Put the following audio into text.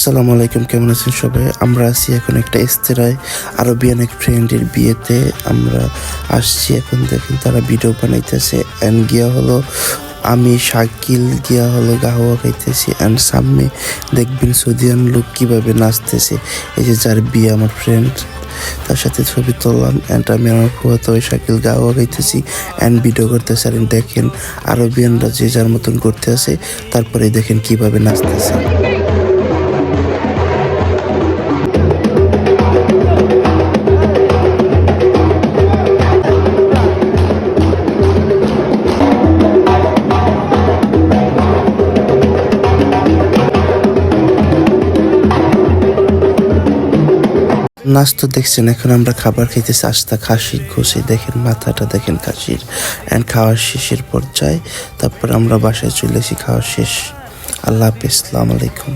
আসসালামু আলাইকুম, কেমন আছেন সবাই? আমরা আছি এখন একটা ইস্তেরায় আরবিয়ান এক ফ্রেন্ডের বিয়েতে। আমরা আসছি, এখন দেখেন তারা ভিডিও বানাইতেছে অ্যান্ড গিয়া হলো আমি শাকিল গিয়া হলো গাহওয়া খাইতেছি অ্যান্ড সামনে দেখবেন সৌদিয়ান লোক কিভাবে নাচতেছে। এই যে যার বিয়ে আমার ফ্রেন্ড, তার সাথে ছবি তুললাম অ্যান্ড আমি আমার ফুয়াতো শাকিল গাওয়া গাইতেছি অ্যান্ড ভিডিও করতেছে। আর দেখেন আরবিয়ানরা যে যার মতন করতে আছে, তারপরে দেখেন কিভাবে নাচতেছে। নাচ তো দেখছেন, এখন আমরা খাবার খাইতেছি আস্তা খাসির ঘষে। দেখেন মাথাটা, দেখেন খাসির অ্যান্ড খাওয়ার শেষের পর্যায়ে। তারপর আমরা বাসায় চলে এসেছি খাওয়ার শেষ। আল্লাহ হাফেজ, আসসালামু আলাইকুম।